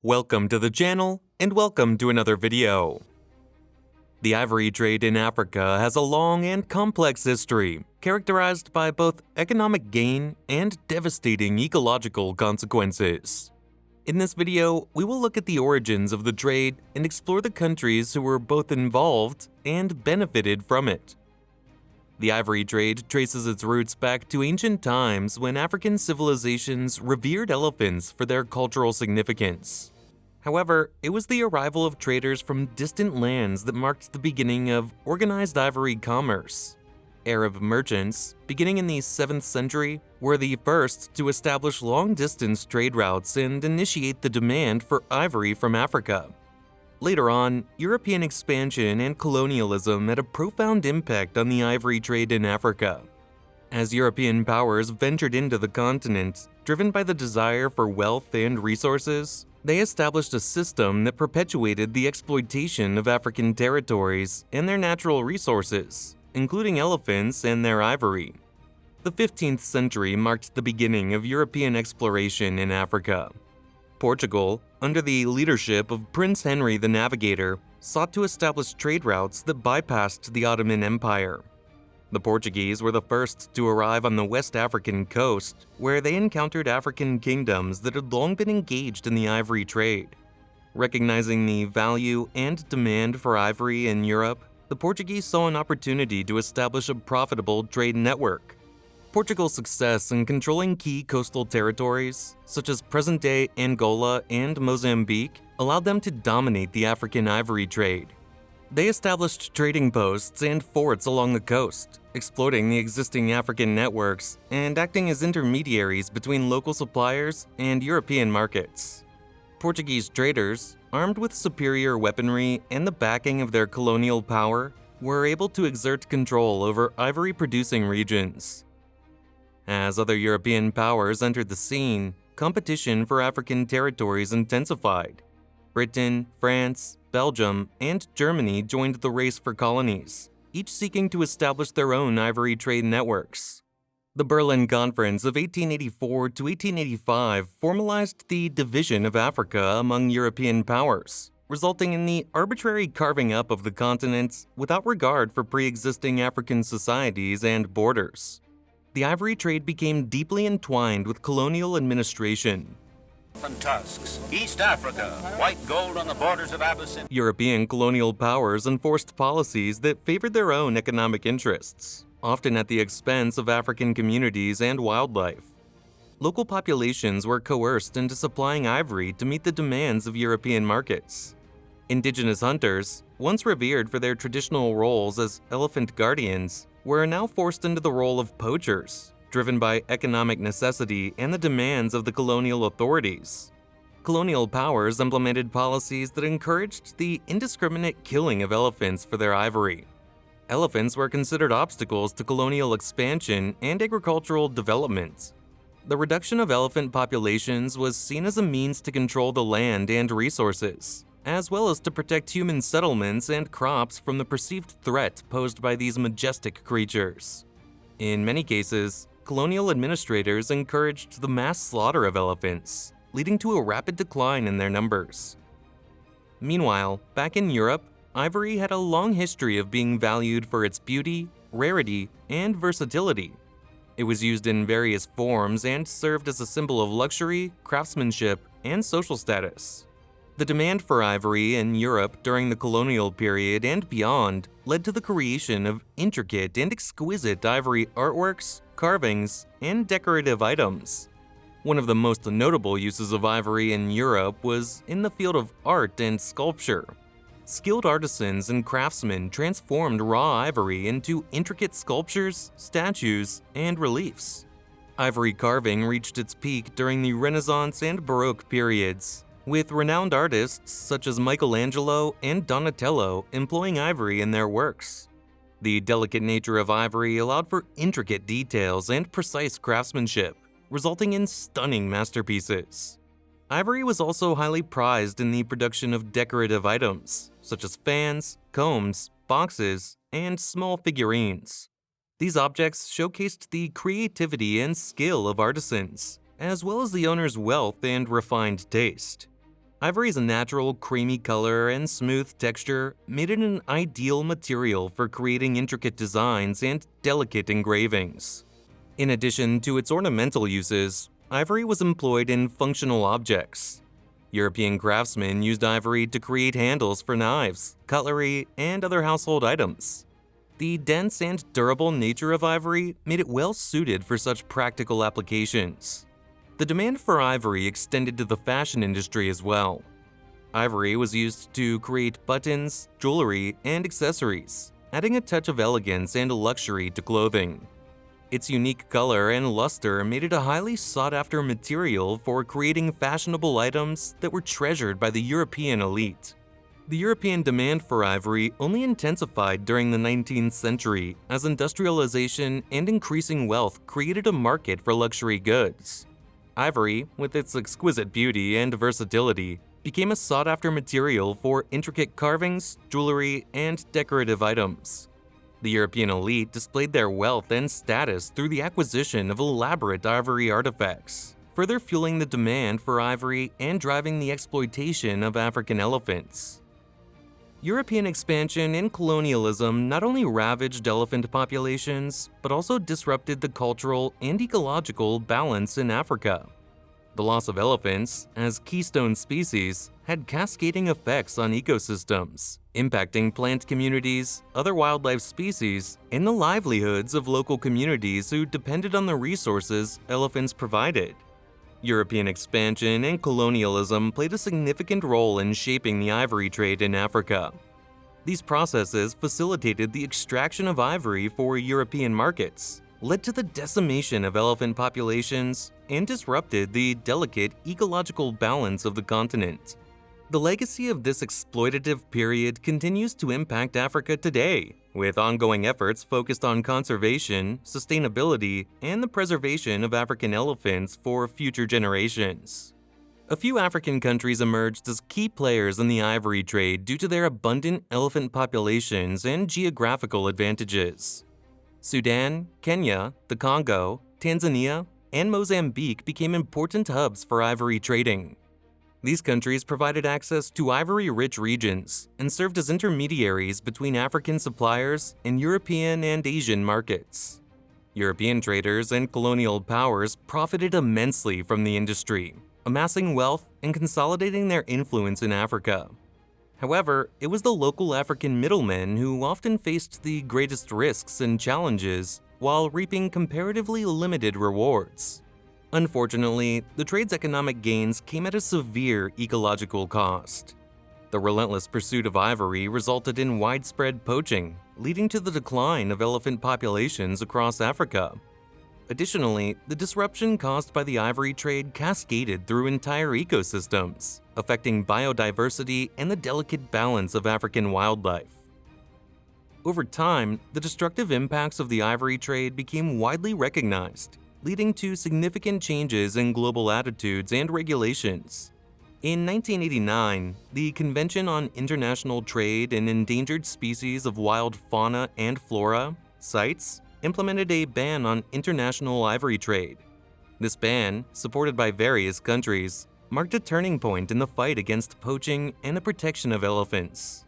Welcome to the channel, and welcome to another video. The ivory trade in Africa has a long and complex history, characterized by both economic gain and devastating ecological consequences. In this video, we will look at the origins of the trade and explore the countries who were both involved and benefited from it. The ivory trade traces its roots back to ancient times when African civilizations revered elephants for their cultural significance. However, it was the arrival of traders from distant lands that marked the beginning of organized ivory commerce. Arab merchants, beginning in the 7th century, were the first to establish long-distance trade routes and initiate the demand for ivory from Africa. Later on, European expansion and colonialism had a profound impact on the ivory trade in Africa. As European powers ventured into the continent, driven by the desire for wealth and resources, they established a system that perpetuated the exploitation of African territories and their natural resources, including elephants and their ivory. The 15th century marked the beginning of European exploration in Africa. Portugal, under the leadership of Prince Henry the Navigator, sought to establish trade routes that bypassed the Ottoman Empire. The Portuguese were the first to arrive on the West African coast, where they encountered African kingdoms that had long been engaged in the ivory trade. Recognizing the value and demand for ivory in Europe, the Portuguese saw an opportunity to establish a profitable trade network. Portugal's success in controlling key coastal territories, such as present-day Angola and Mozambique, allowed them to dominate the African ivory trade. They established trading posts and forts along the coast, exploiting the existing African networks and acting as intermediaries between local suppliers and European markets. Portuguese traders, armed with superior weaponry and the backing of their colonial power, were able to exert control over ivory-producing regions. As other European powers entered the scene, competition for African territories intensified. Britain, France, Belgium, and Germany joined the race for colonies, each seeking to establish their own ivory trade networks. The Berlin Conference of 1884 to 1885 formalized the division of Africa among European powers, resulting in the arbitrary carving up of the continent without regard for pre-existing African societies and borders. The ivory trade became deeply entwined with colonial administration. And tusks. East Africa, white gold on the borders of Abyssinia. European colonial powers enforced policies that favored their own economic interests, often at the expense of African communities and wildlife. Local populations were coerced into supplying ivory to meet the demands of European markets. Indigenous hunters, once revered for their traditional roles as elephant guardians, were now forced into the role of poachers, driven by economic necessity and the demands of the colonial authorities. Colonial powers implemented policies that encouraged the indiscriminate killing of elephants for their ivory. Elephants were considered obstacles to colonial expansion and agricultural development. The reduction of elephant populations was seen as a means to control the land and resources, as well as to protect human settlements and crops from the perceived threat posed by these majestic creatures. In many cases, colonial administrators encouraged the mass slaughter of elephants, leading to a rapid decline in their numbers. Meanwhile, back in Europe, ivory had a long history of being valued for its beauty, rarity, and versatility. It was used in various forms and served as a symbol of luxury, craftsmanship, and social status. The demand for ivory in Europe during the colonial period and beyond led to the creation of intricate and exquisite ivory artworks, carvings, and decorative items. One of the most notable uses of ivory in Europe was in the field of art and sculpture. Skilled artisans and craftsmen transformed raw ivory into intricate sculptures, statues, and reliefs. Ivory carving reached its peak during the Renaissance and Baroque periods, with renowned artists such as Michelangelo and Donatello employing ivory in their works. The delicate nature of ivory allowed for intricate details and precise craftsmanship, resulting in stunning masterpieces. Ivory was also highly prized in the production of decorative items, such as fans, combs, boxes, and small figurines. These objects showcased the creativity and skill of artisans, as well as the owner's wealth and refined taste. Ivory's natural creamy color and smooth texture made it an ideal material for creating intricate designs and delicate engravings. In addition to its ornamental uses, ivory was employed in functional objects. European craftsmen used ivory to create handles for knives, cutlery, and other household items. The dense and durable nature of ivory made it well suited for such practical applications. The demand for ivory extended to the fashion industry as well. Ivory was used to create buttons, jewelry, and accessories, adding a touch of elegance and luxury to clothing. Its unique color and luster made it a highly sought-after material for creating fashionable items that were treasured by the European elite. The European demand for ivory only intensified during the 19th century as industrialization and increasing wealth created a market for luxury goods. Ivory, with its exquisite beauty and versatility, became a sought-after material for intricate carvings, jewelry, and decorative items. The European elite displayed their wealth and status through the acquisition of elaborate ivory artifacts, further fueling the demand for ivory and driving the exploitation of African elephants. European expansion and colonialism not only ravaged elephant populations, but also disrupted the cultural and ecological balance in Africa. The loss of elephants, as keystone species, had cascading effects on ecosystems, impacting plant communities, other wildlife species, and the livelihoods of local communities who depended on the resources elephants provided. European expansion and colonialism played a significant role in shaping the ivory trade in Africa. These processes facilitated the extraction of ivory for European markets, led to the decimation of elephant populations, and disrupted the delicate ecological balance of the continent. The legacy of this exploitative period continues to impact Africa today, with ongoing efforts focused on conservation, sustainability, and the preservation of African elephants for future generations. A few African countries emerged as key players in the ivory trade due to their abundant elephant populations and geographical advantages. Sudan, Kenya, the Congo, Tanzania, and Mozambique became important hubs for ivory trading. These countries provided access to ivory-rich regions and served as intermediaries between African suppliers and European and Asian markets. European traders and colonial powers profited immensely from the industry, amassing wealth and consolidating their influence in Africa. However, it was the local African middlemen who often faced the greatest risks and challenges while reaping comparatively limited rewards. Unfortunately, the trade's economic gains came at a severe ecological cost. The relentless pursuit of ivory resulted in widespread poaching, leading to the decline of elephant populations across Africa. Additionally, the disruption caused by the ivory trade cascaded through entire ecosystems, affecting biodiversity and the delicate balance of African wildlife. Over time, the destructive impacts of the ivory trade became widely recognized, leading to significant changes in global attitudes and regulations. In 1989, the Convention on International Trade in Endangered Species of Wild Fauna and Flora, CITES, implemented a ban on international ivory trade. This ban, supported by various countries, marked a turning point in the fight against poaching and the protection of elephants.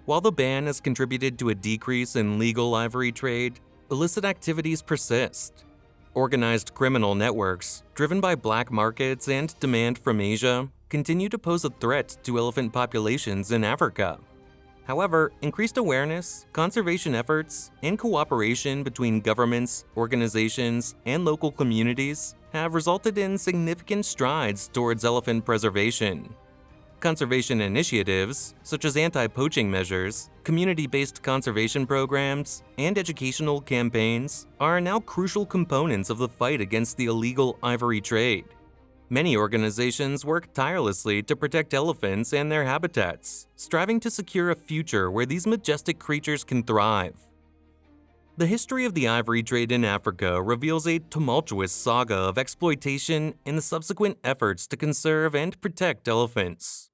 While the ban has contributed to a decrease in legal ivory trade, illicit activities persist. Organized criminal networks, driven by black markets and demand from Asia, continue to pose a threat to elephant populations in Africa. However, increased awareness, conservation efforts, and cooperation between governments, organizations, and local communities have resulted in significant strides towards elephant preservation. Conservation initiatives, such as anti-poaching measures, community-based conservation programs, and educational campaigns, are now crucial components of the fight against the illegal ivory trade. Many organizations work tirelessly to protect elephants and their habitats, striving to secure a future where these majestic creatures can thrive. The history of the ivory trade in Africa reveals a tumultuous saga of exploitation and the subsequent efforts to conserve and protect elephants.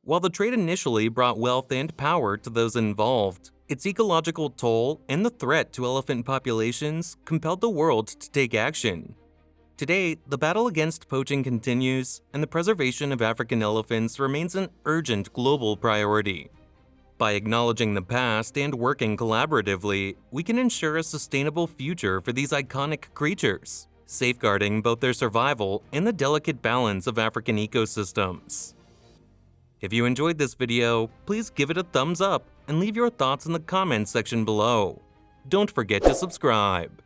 While the trade initially brought wealth and power to those involved, its ecological toll and the threat to elephant populations compelled the world to take action. Today, the battle against poaching continues, and the preservation of African elephants remains an urgent global priority. By acknowledging the past and working collaboratively, we can ensure a sustainable future for these iconic creatures, safeguarding both their survival and the delicate balance of African ecosystems. If you enjoyed this video, please give it a thumbs up and leave your thoughts in the comments section below. Don't forget to subscribe.